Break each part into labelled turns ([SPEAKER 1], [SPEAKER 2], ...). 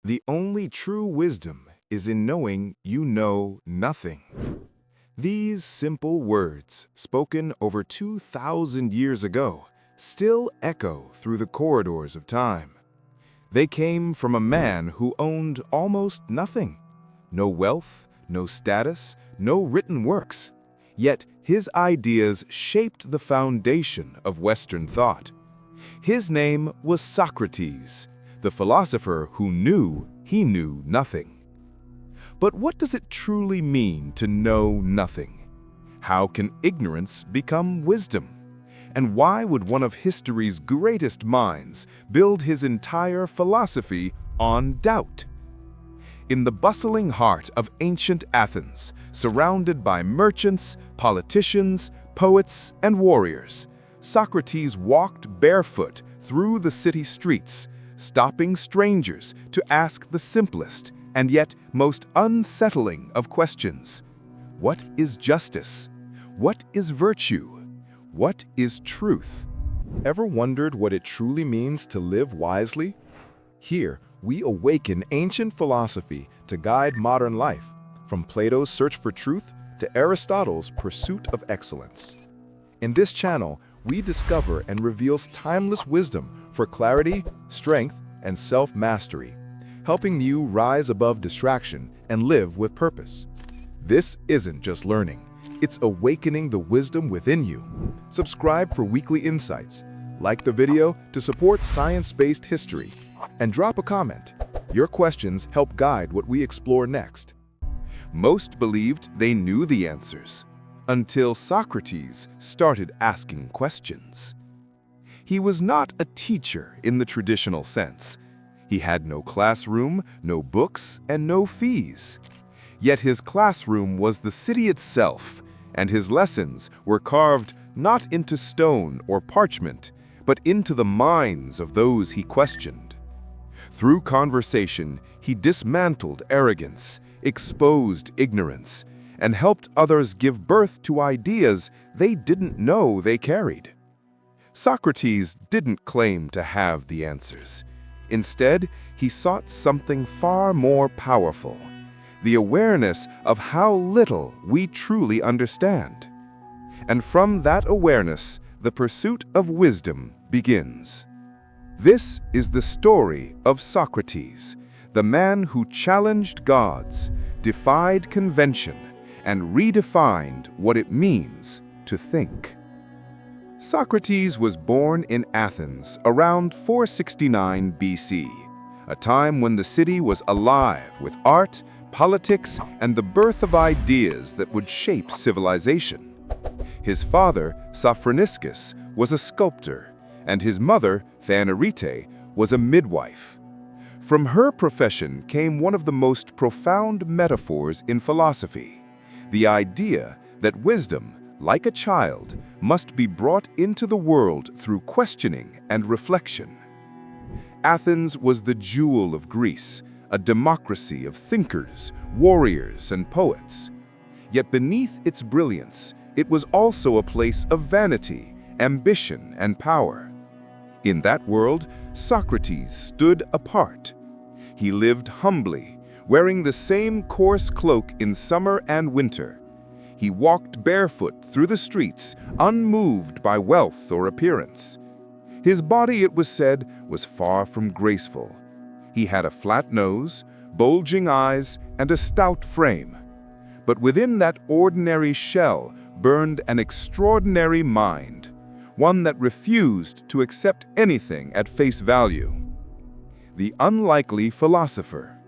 [SPEAKER 1] The only true wisdom is in knowing you know nothing. These simple words, spoken over 2,000 years ago, still echo through the corridors of time. They came from a man who owned almost nothing. No wealth, no status, no written works. Yet his ideas shaped the foundation of Western thought. His name was Socrates, the philosopher who knew he knew nothing. But what does it truly mean to know nothing? How can ignorance become wisdom? And why would one of history's greatest minds build his entire philosophy on doubt? In the bustling heart of ancient Athens, surrounded by merchants, politicians, poets, and warriors, Socrates walked barefoot through the city streets, stopping strangers to ask the simplest and yet most unsettling of questions. What is justice? What is virtue? What is truth? Ever wondered what it truly means to live wisely? Here, we awaken ancient philosophy to guide modern life, from Plato's search for truth to Aristotle's pursuit of excellence. In this channel, we discover and reveal timeless wisdom for clarity, strength, and self-mastery, helping you rise above distraction and live with purpose. This isn't just learning, it's awakening the wisdom within you. Subscribe for weekly insights, like the video to support science-based history, and drop a comment. Your questions help guide what we explore next. Most believed they knew the answers, until Socrates started asking questions. He was not a teacher in the traditional sense. He had no classroom, no books, and no fees. Yet his classroom was the city itself, and his lessons were carved not into stone or parchment, but into the minds of those he questioned. Through conversation, he dismantled arrogance, exposed ignorance, and helped others give birth to ideas they didn't know they carried. Socrates didn't claim to have the answers. Instead, he sought something far more powerful, the awareness of how little we truly understand. And from that awareness, the pursuit of wisdom begins. This is the story of Socrates, the man who challenged gods, defied convention, and redefined what it means to think. Socrates was born in Athens around 469 BC, a time when the city was alive with art, politics, and the birth of ideas that would shape civilization. His father, Sophroniskis, was a sculptor, and his mother, Thanarete, was a midwife. From her profession came one of the most profound metaphors in philosophy, the idea that wisdom, like a child, must be brought into the world through questioning and reflection. Athens was the jewel of Greece, a democracy of thinkers, warriors, and poets. Yet beneath its brilliance, it was also a place of vanity, ambition, and power. In that world, Socrates stood apart. He lived humbly, wearing the same coarse cloak in summer and winter. He walked barefoot through the streets, unmoved by wealth or appearance. His body, it was said, was far from graceful. He had a flat nose, bulging eyes, and a stout frame. But within that ordinary shell burned an extraordinary mind, one that refused to accept anything at face value. The unlikely philosopher.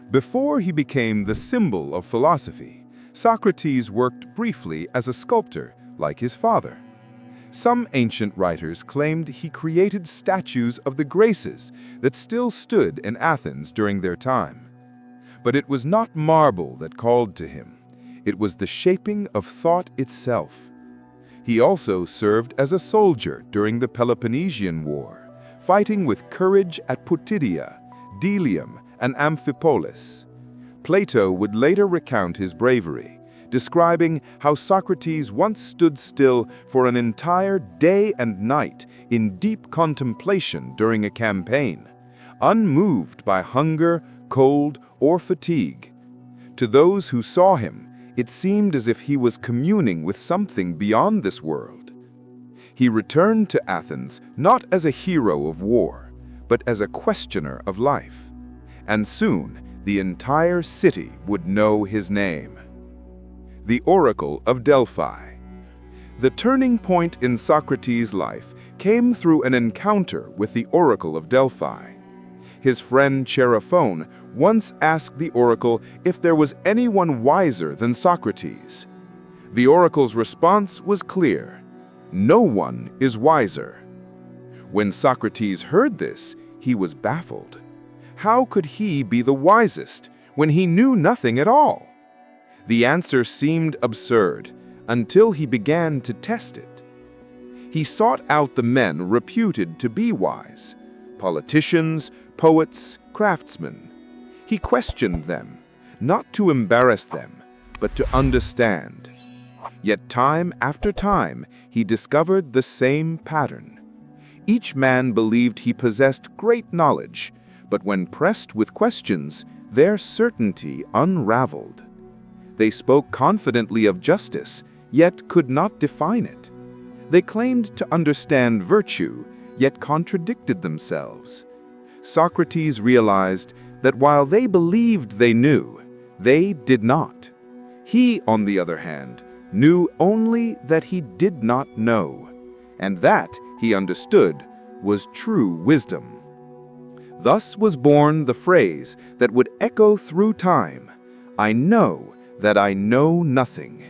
[SPEAKER 1] Before he became the symbol of philosophy, Socrates worked briefly as a sculptor, like his father. Some ancient writers claimed he created statues of the Graces that still stood in Athens during their time. But it was not marble that called to him. It was the shaping of thought itself. He also served as a soldier during the Peloponnesian War, fighting with courage at Potidaea, Delium, and Amphipolis. Plato would later recount his bravery, describing how Socrates once stood still for an entire day and night in deep contemplation during a campaign, unmoved by hunger, cold, or fatigue. To those who saw him, it seemed as if he was communing with something beyond this world. He returned to Athens not as a hero of war, but as a questioner of life. And soon, the entire city would know his name. The Oracle of Delphi. The turning point in Socrates' life came through an encounter with the Oracle of Delphi. His friend Chaerephon once asked the oracle if there was anyone wiser than Socrates. The oracle's response was clear: no one is wiser. When Socrates heard this, he was baffled. How could he be the wisest when he knew nothing at all? The answer seemed absurd until he began to test it. He sought out the men reputed to be wise: politicians, poets, craftsmen. He questioned them, not to embarrass them, but to understand. Yet time after time, he discovered the same pattern. Each man believed he possessed great knowledge, but when pressed with questions, their certainty unraveled. They spoke confidently of justice, yet could not define it. They claimed to understand virtue, yet contradicted themselves. Socrates realized that while they believed they knew, they did not. He, on the other hand, knew only that he did not know, and that, he understood, was true wisdom. Thus was born the phrase that would echo through time: "I know that I know nothing."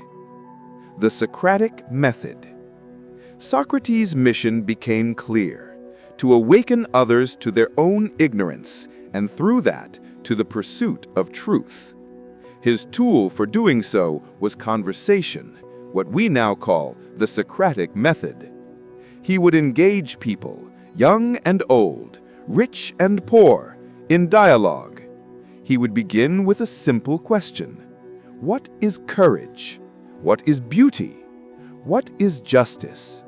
[SPEAKER 1] The Socratic method. Socrates' mission became clear: to awaken others to their own ignorance, and through that, to the pursuit of truth. His tool for doing so was conversation, what we now call the Socratic method. He would engage people, young and old, rich and poor, in dialogue. He would begin with a simple question: what is courage? What is beauty? What is justice?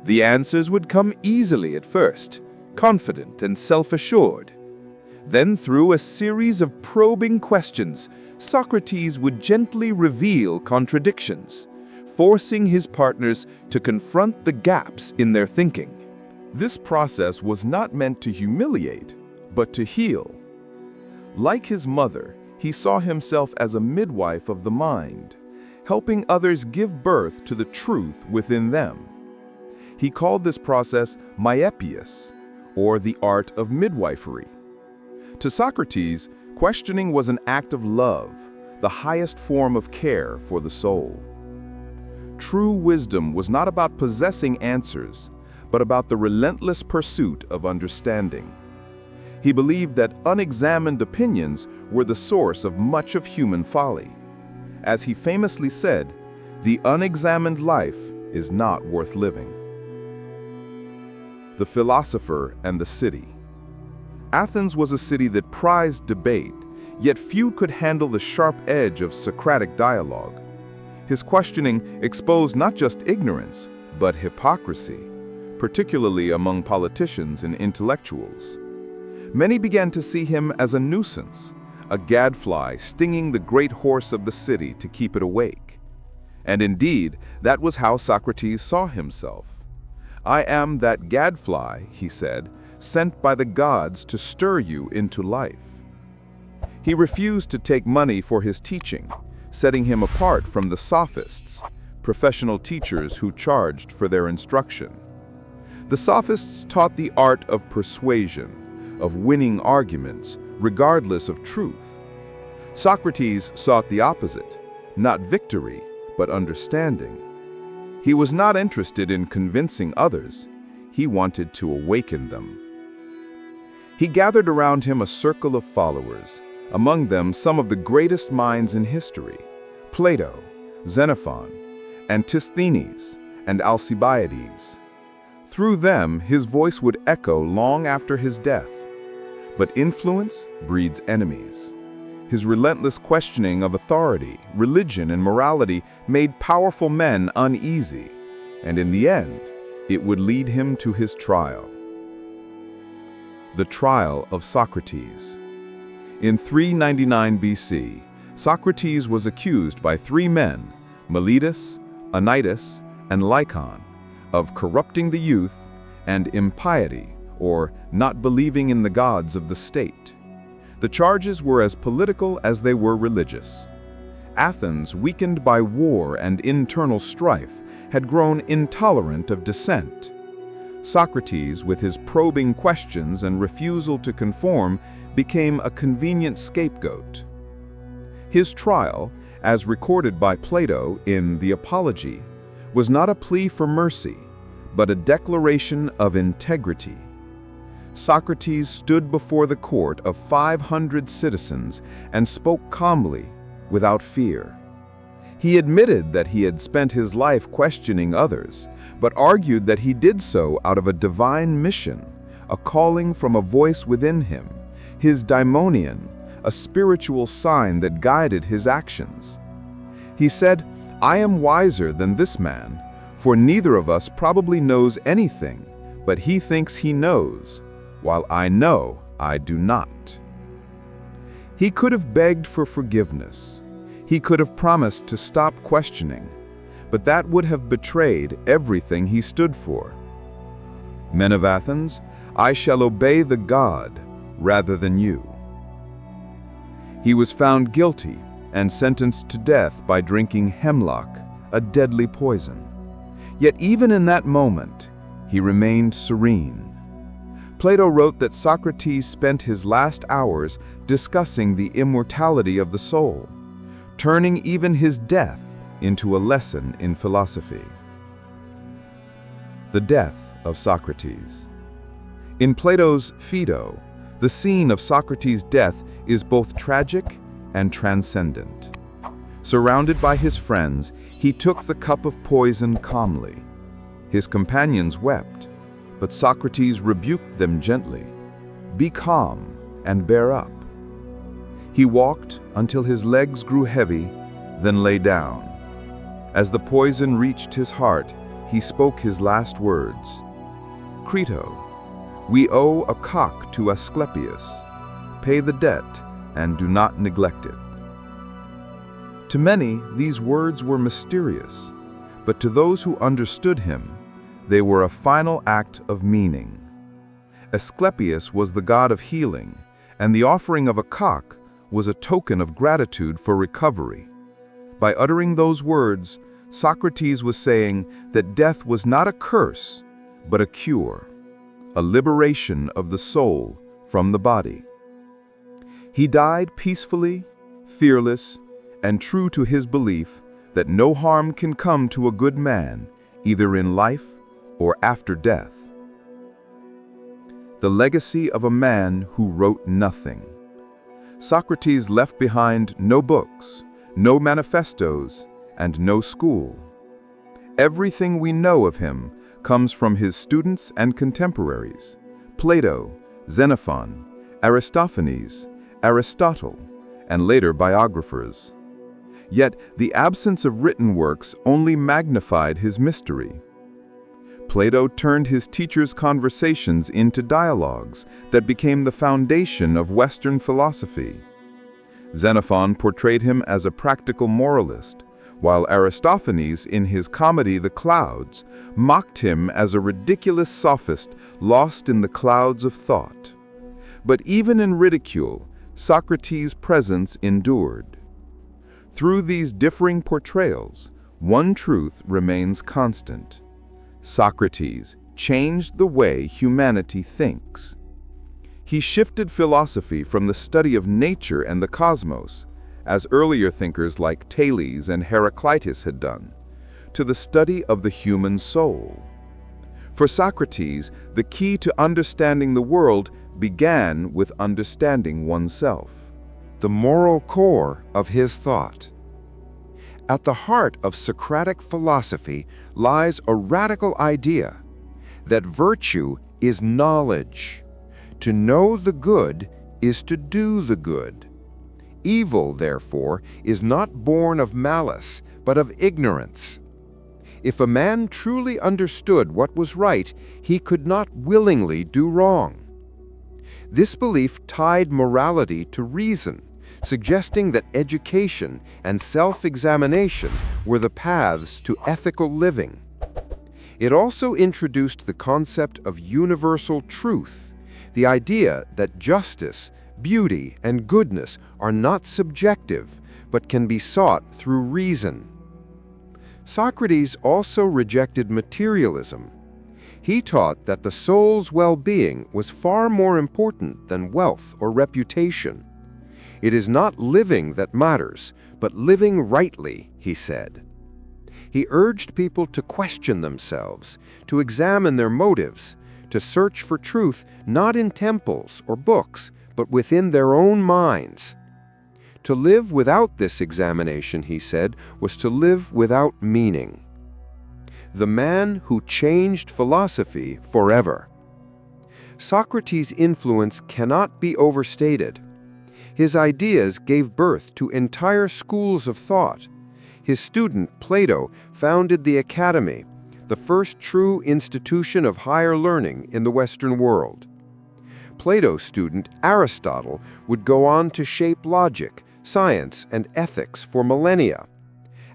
[SPEAKER 1] The answers would come easily at first, confident and self-assured. Then, through a series of probing questions, Socrates would gently reveal contradictions, forcing his partners to confront the gaps in their thinking.
[SPEAKER 2] This process was not meant to humiliate, but to heal. Like his mother, he saw himself as a midwife of the mind, helping others give birth to the truth within them. He called this process myepius, or the art of midwifery. To Socrates, questioning was an act of love, the highest form of care for the soul. True wisdom was not about possessing answers, but about the relentless pursuit of understanding. He believed that unexamined opinions were the source of much of human folly. As he famously said, "The unexamined life is not worth living." The Philosopher and the City. Athens was a city that prized debate, yet few could handle the sharp edge of Socratic dialogue. His questioning exposed not just ignorance, but hypocrisy, particularly among politicians and intellectuals. Many began to see him as a nuisance, a gadfly stinging the great horse of the city to keep it awake. And indeed, that was how Socrates saw himself. "I am that gadfly," he said, "sent by the gods to stir you into life." He refused to take money for his teaching, setting him apart from the sophists, professional teachers who charged for their instruction. The sophists taught the art of persuasion, of winning arguments, regardless of truth. Socrates sought the opposite, not victory, but understanding. He was not interested in convincing others, he wanted to awaken them. He gathered around him a circle of followers, among them some of the greatest minds in history: Plato, Xenophon, Antisthenes, and Alcibiades. Through them, his voice would echo long after his death. But influence breeds enemies. His relentless questioning of authority, religion, and morality made powerful men uneasy, and in the end, it would lead him to his trial. the trial of Socrates. In 399 BC, Socrates was accused by three men, Meletus, Anytus, and Lycon, of corrupting the youth and impiety, or not believing in the gods of the state. The charges were as political as they were religious. Athens, weakened by war and internal strife, had grown intolerant of dissent. Socrates, with his probing questions and refusal to conform, became a convenient scapegoat. His trial, as recorded by Plato in the Apology, was not a plea for mercy, but a declaration of integrity. Socrates stood before the court of 500 citizens and spoke calmly, without fear. He admitted that he had spent his life questioning others, but argued that he did so out of a divine mission, a calling from a voice within him, his daimonion, a spiritual sign that guided his actions. He said, "I am wiser than this man, for neither of us probably knows anything, but he thinks he knows, while I know I do not." He could have begged for forgiveness. He could have promised to stop questioning, but that would have betrayed everything he stood for. "Men of Athens, I shall obey the god rather than you." He was found guilty and sentenced to death by drinking hemlock, a deadly poison. Yet even in that moment, he remained serene. Plato wrote that Socrates spent his last hours discussing the immortality of the soul, turning even his death into a lesson in philosophy. The death of Socrates. In Plato's Phaedo, the scene of Socrates' death is both tragic and transcendent. Surrounded by his friends, he took the cup of poison calmly. His companions wept, but Socrates rebuked them gently. "Be calm and bear up." He walked until his legs grew heavy, then lay down. As the poison reached his heart, he spoke his last words. "Crito, we owe a cock to Asclepius. Pay the debt and do not neglect it." To many, these words were mysterious, but to those who understood him, they were a final act of meaning. Asclepius was the god of healing, and the offering of a cock was a token of gratitude for recovery. By uttering those words, Socrates was saying that death was not a curse, but a cure, a liberation of the soul from the body. He died peacefully, fearless, and true to his belief that no harm can come to a good man, either in life or after death. The legacy of a man who wrote nothing. Socrates left behind no books, no manifestos, and no school. Everything we know of him comes from his students and contemporaries: Plato, Xenophon, Aristophanes, Aristotle, and later biographers. Yet the absence of written works only magnified his mystery. Plato turned his teacher's conversations into dialogues that became the foundation of Western philosophy. Xenophon portrayed him as a practical moralist, while Aristophanes, in his comedy The Clouds, mocked him as a ridiculous sophist lost in the clouds of thought. But even in ridicule, Socrates' presence endured. Through these differing portrayals, one truth remains constant. Socrates changed the way humanity thinks. He shifted philosophy from the study of nature and the cosmos, as earlier thinkers like Thales and Heraclitus had done, to the study of the human soul. For Socrates, the key to understanding the world began with understanding oneself.
[SPEAKER 3] The moral core of his thought. At the heart of Socratic philosophy lies a radical idea that virtue is knowledge. To know the good is to do the good. Evil, therefore, is not born of malice, but of ignorance. If a man truly understood what was right, he could not willingly do wrong. This belief tied morality to reason, suggesting that education and self-examination were the paths to ethical living. It also introduced the concept of universal truth, the idea that justice, beauty, and goodness are not subjective, but can be sought through reason. Socrates also rejected materialism. He taught that the soul's well-being was far more important than wealth or reputation. It is not living that matters, but living rightly, he said. He urged people to question themselves, to examine their motives, to search for truth not in temples or books, but within their own minds. To live without this examination, he said, was to live without meaning. The man who changed philosophy forever. Socrates' influence cannot be overstated. His ideas gave birth to entire schools of thought. His student, Plato, founded the Academy, the first true institution of higher learning in the Western world. Plato's student, Aristotle, would go on to shape logic, science, and ethics for millennia.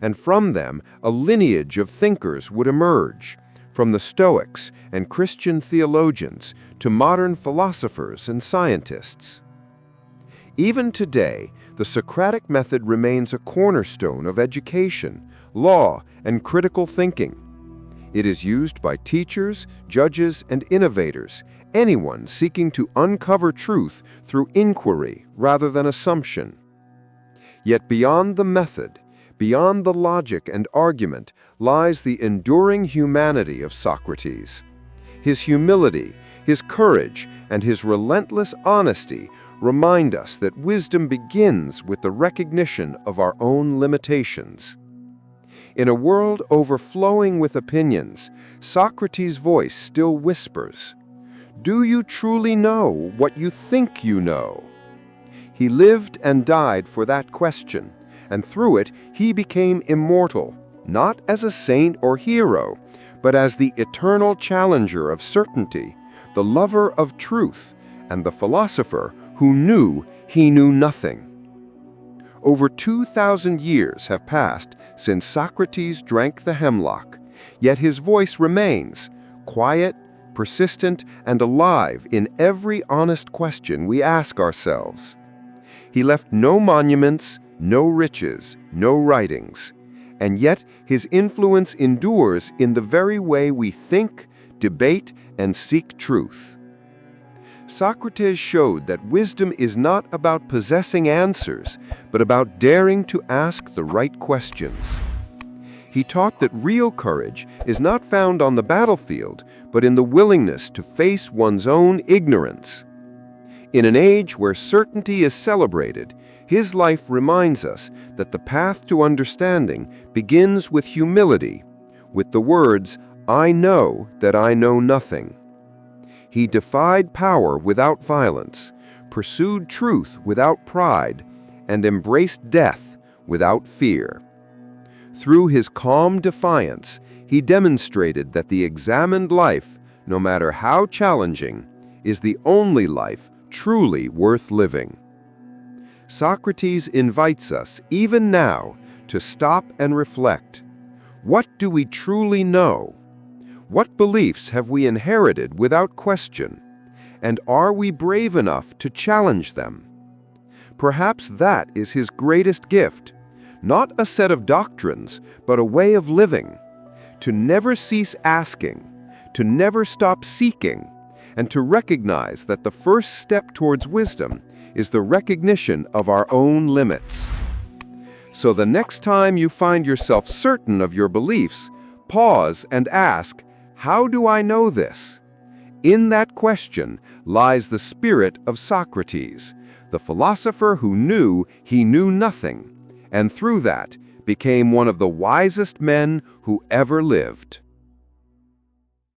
[SPEAKER 3] And from them, a lineage of thinkers would emerge, from the Stoics and Christian theologians to modern philosophers and scientists. Even today, the Socratic method remains a cornerstone of education, law, and critical thinking. It is used by teachers, judges, and innovators, anyone seeking to uncover truth through inquiry rather than assumption. Yet beyond the method, beyond the logic and argument, lies the enduring humanity of Socrates. His humility, his courage, and his relentless honesty remind us that wisdom begins with the recognition of our own limitations. In a world overflowing with opinions, Socrates' voice still whispers, "Do you truly know what you think you know?" He lived and died for that question, and through it he became immortal, not as a saint or hero, but as the eternal challenger of certainty, the lover of truth, and the philosopher who knew he knew nothing. Over 2,000 years have passed since Socrates drank the hemlock, yet his voice remains, quiet, persistent, and alive in every honest question we ask ourselves. He left no monuments, no riches, no writings, and yet his influence endures in the very way we think, debate, and seek truth. Socrates showed that wisdom is not about possessing answers, but about daring to ask the right questions. He taught that real courage is not found on the battlefield, but in the willingness to face one's own ignorance. In an age where certainty is celebrated, his life reminds us that the path to understanding begins with humility, with the words, "I know that I know nothing." He defied power without violence, pursued truth without pride, and embraced death without fear. Through his calm defiance, he demonstrated that the examined life, no matter how challenging, is the only life truly worth living. Socrates invites us, even now, to stop and reflect. What do we truly know? What beliefs have we inherited without question? And are we brave enough to challenge them? Perhaps that is his greatest gift, not a set of doctrines, but a way of living. To never cease asking, to never stop seeking, and to recognize that the first step towards wisdom is the recognition of our own limits. So the next time you find yourself certain of your beliefs, pause and ask, "How do I know this?" In that question lies the spirit of Socrates, the philosopher who knew he knew nothing, and through that became one of the wisest men who ever lived.